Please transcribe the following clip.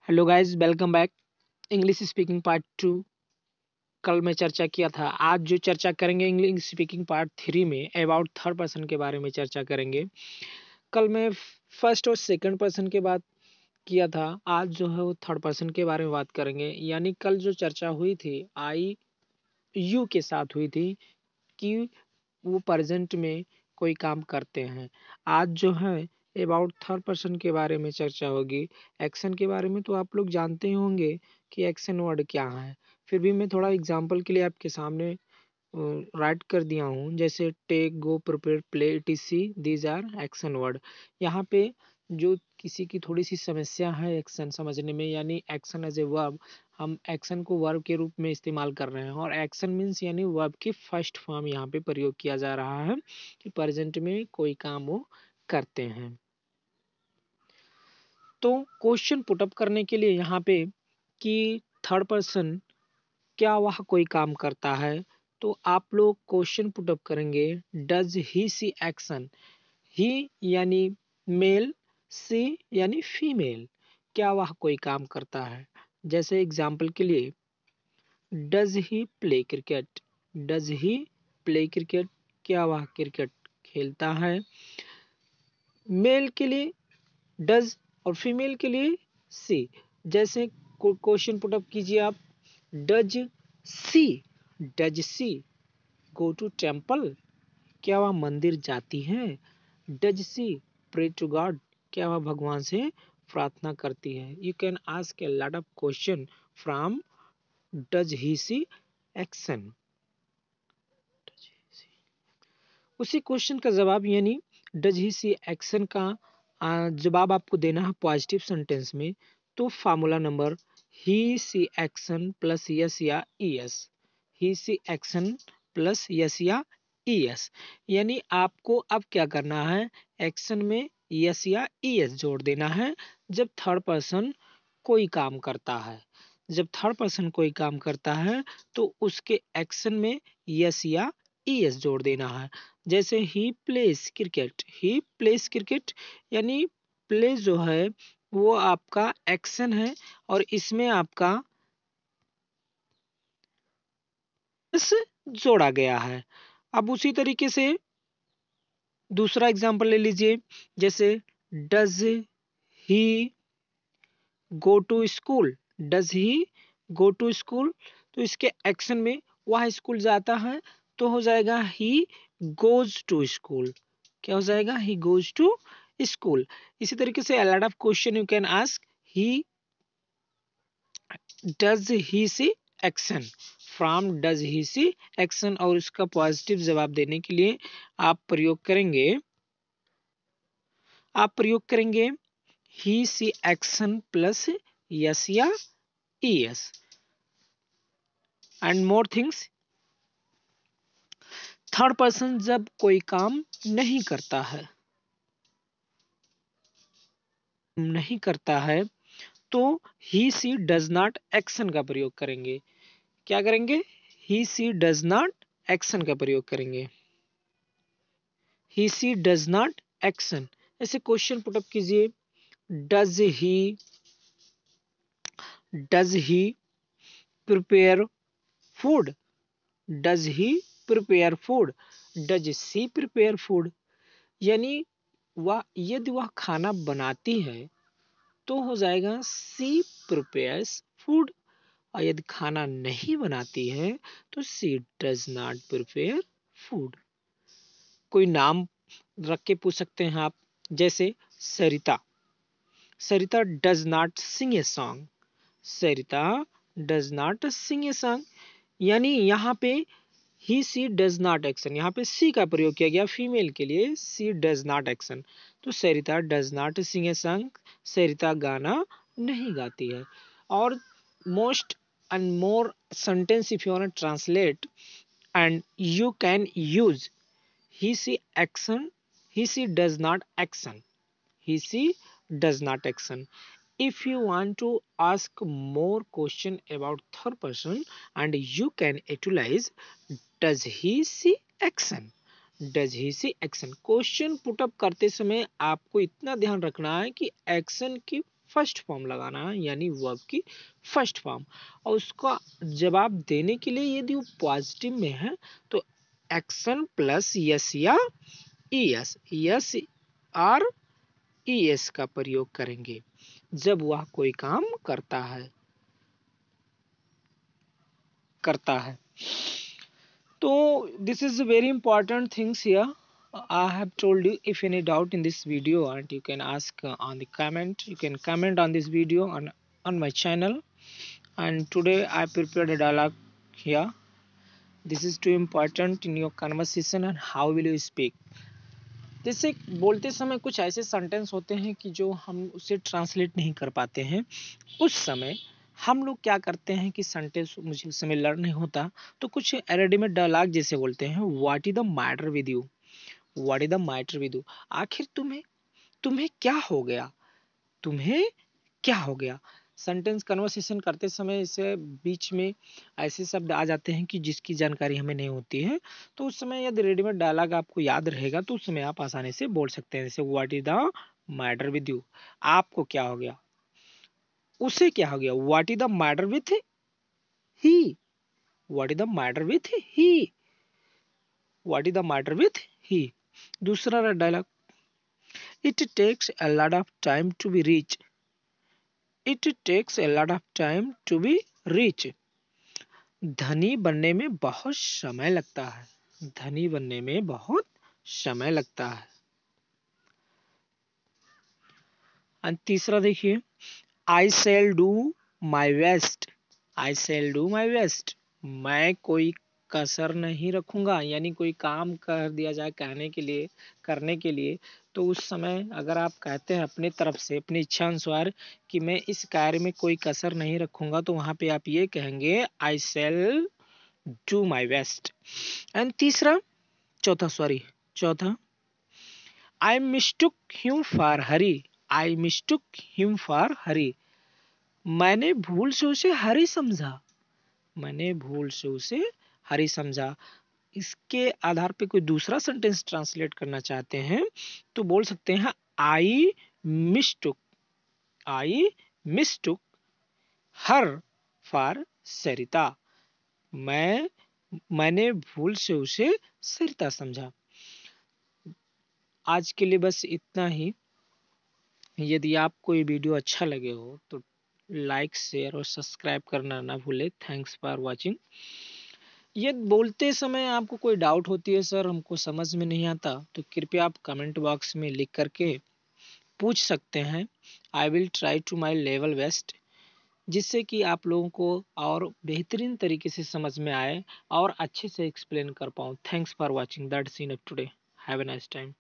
Hello guys, welcome back. English speaking part 2। कल मैं चर्चा किया था। आज जो चर्चा करेंगे इंग्लिश स्पीकिंग पार्ट 3 में अबाउट थर्ड पर्सन के बारे में चर्चा करेंगे। कल मैं फर्स्ट और सेकंड पर्सन के बात किया था। आज जो है वो थर्ड पर्सन के बारे में बात करेंगे। यानी कल जो चर्चा हुई थी आई यू के साथ हुई थी कि वो प्रेजेंट में कोई काम करते हैं। आज जो है अबाउट थर्ड पर्सन के बारे में चर्चा होगी। एक्शन के बारे में तो आप लोग जानते ही होंगे कि एक्शन वर्ड क्या है। फिर भी मैं थोड़ा एग्जांपल के लिए आपके सामने राइट कर दिया हूँ, जैसे टेक, गो, प्रिपेयर, प्ले, टीसी, दीज आर एक्शन वर्ड। यहाँ पे जो किसी की थोड़ी सी समस्या है एक्शन समझने में, यानी एक्शन एज ए वर्ब, हम एक्शन को वर्ब के रूप में इस्तेमाल कर रहे हैं और एक्शन मीन्स यानी वर्ब की फर्स्ट फॉर्म यहाँ पे प्रयोग किया जा रहा है कि प्रेजेंट में कोई काम वो करते हैं। तो क्वेश्चन पुटअप करने के लिए यहाँ पे कि थर्ड पर्सन क्या वह कोई काम करता है, तो आप लोग क्वेश्चन पुटअप करेंगे डज ही सी एक्शन। ही यानी मेल, सी यानी फीमेल। क्या वह कोई काम करता है। जैसे एग्जाम्पल के लिए does he play cricket. Does he play cricket, क्या वह क्रिकेट खेलता है। मेल के लिए डज और फीमेल के लिए सी। जैसे क्वेश्चन पुटअप कीजिए आप, does she does she go to temple, क्या वह मंदिर जाती है। Does she pray to God, क्या वह भगवान से प्रार्थना करती है। You can ask a lot of question from does he C action. उसी क्वेश्चन का जवाब यानी डज ही सी एक्शन का जवाब आपको देना है पॉजिटिव सेंटेंस में। तो फार्मूला नंबर ही सी एक्शन प्लस यस या ई एस। ही सी एक्शन प्लस यस या ई एस। यानी आपको अब क्या करना है, एक्शन में यस या ई एस जोड़ देना है जब थर्ड पर्सन कोई काम करता है। जब थर्ड पर्सन कोई काम करता है तो उसके एक्शन में यस या ई एस जोड़ देना है। जैसे ही प्लेस क्रिकेट, ही प्लेस क्रिकेट यानी प्ले जो है वो आपका एक्शन है और इसमें आपका एस जोड़ा गया है। अब उसी तरीके से दूसरा एग्जांपल ले लीजिए, जैसे does he go to school. Does he go to school, तो इसके एक्शन में वह स्कूल जाता है तो हो जाएगा ही गोज टू स्कूल। क्या हो जाएगा, ही गोज टू स्कूल। इसी तरीके से a lot of question you can ask, he does he see action from does he see action। और उसका पॉजिटिव जवाब देने के लिए आप प्रयोग करेंगे ही सी एक्शन प्लस यस या E S and more things. Third person जब कोई काम नहीं करता है तो ही सी डज नॉट एक्शन का प्रयोग करेंगे। क्या करेंगे, ही सी डज नॉट एक्शन का प्रयोग करेंगे। ही सी डज नॉट एक्शन। ऐसे क्वेश्चन पुटअप कीजिए, does he prepare food. Does he prepare food, does she prepare food. यानी वह यदि वह खाना बनाती है तो हो जाएगा सी प्रिपेयर्स फूड, और यदि खाना नहीं बनाती है तो she does not prepare food. कोई नाम रख के पूछ सकते हैं आप, जैसे Sarita. Sarita does not sing a song. Sarita does not sing a song. यानी यहाँ पे ही सी डज नॉट एक्शन, यहाँ पे सी का प्रयोग किया गया फीमेल के लिए, सी डज नॉट एक्शन। तो Sarita does not sing a song, Sarita गाना नहीं गाती है। और most and more sentence if you want to translate, and you can use he see action, he see does not action, he see does not action. If you want to ask more question about third person, and you can utilize does he see action, does he C action. Question put up करते समय आपको इतना ध्यान रखना है कि action की first form लगाना है, यानी वर्ब की फर्स्ट फॉर्म। और उसका जवाब देने के लिए यदि वो पॉजिटिव में है तो एक्शन प्लस यस या ईएस, यस और ईएस का प्रयोग करेंगे जब वह कोई काम करता है। तो this is a very important things here. I have told you. If any doubt in this video, and you can ask on the comment. You can comment on this video on my channel. And today I prepared a dialogue here. This is too important in your conversation and how will you speak. जैसे बोलते समय कुछ ऐसे sentence होते हैं कि जो हम उसे ट्रांसलेट नहीं कर पाते हैं, उस समय हम लोग क्या करते हैं कि सेंटेंस मुझे उस समय लर्न नहीं होता तो कुछ रेडीमेड डायलॉग जैसे बोलते हैं, what is the matter with you, what is the matter with you, आखिर तुम्हें तुम्हें क्या हो गया, तुम्हें क्या हो गया। सेंटेंस कन्वर्सेशन करते समय इसे बीच में ऐसे शब्द आ जाते हैं कि जिसकी जानकारी हमें नहीं होती है, तो उस समय यदि रेडीमेड डायलॉग आपको याद रहेगा तो उस समय आप आसानी से बोल सकते हैं। जैसे what is the matter with you, आपको क्या हो गया, उसे क्या हो गया, what is the matter with he, what is the matter with he, what is the matter with he. दूसरा dialogue, it takes a lot of time to be reach, it takes a lot of time to be reach, धनी बनने में बहुत समय लगता है, धनी बनने में बहुत समय लगता है। और तीसरा देखिए, I shall do my best, I shall do my best, मैं कोई कसर नहीं रखूंगा, यानी कोई काम कर दिया जाए कहने के लिए, करने के लिए, तो उस समय अगर आप कहते हैं अपनी तरफ से अपनी इच्छा अनुसार कि मैं इस कार्य में कोई कसर नहीं रखूंगा, तो वहां पे आप ये कहेंगे I shall do my best. And चौथा, I mistook him for Hari, I mistook him for Hari, मैंने भूल से उसे हरी समझा, मैंने भूल से उसे हरी समझा। इसके आधार पे कोई दूसरा सेंटेंस ट्रांसलेट करना चाहते हैं तो बोल सकते हैं आई मिस्टूक, आई मिस्टूक हर फॉर सरिता, मैंने भूल से उसे सरिता समझा। आज के लिए बस इतना ही। यदि आपको ये वीडियो अच्छा लगे हो तो लाइक शेयर और सब्सक्राइब करना ना भूले। Thanks for watching. ये बोलते समय आपको कोई डाउट होती है सर हमको समझ में नहीं आता, तो कृपया आप कमेंट बॉक्स में लिख करके पूछ सकते हैं। I will try to my level best, जिससे कि आप लोगों को और बेहतरीन तरीके से समझ में आए और अच्छे से एक्सप्लेन कर पाऊँ। Thanks for watching, that's enough today, have a nice time.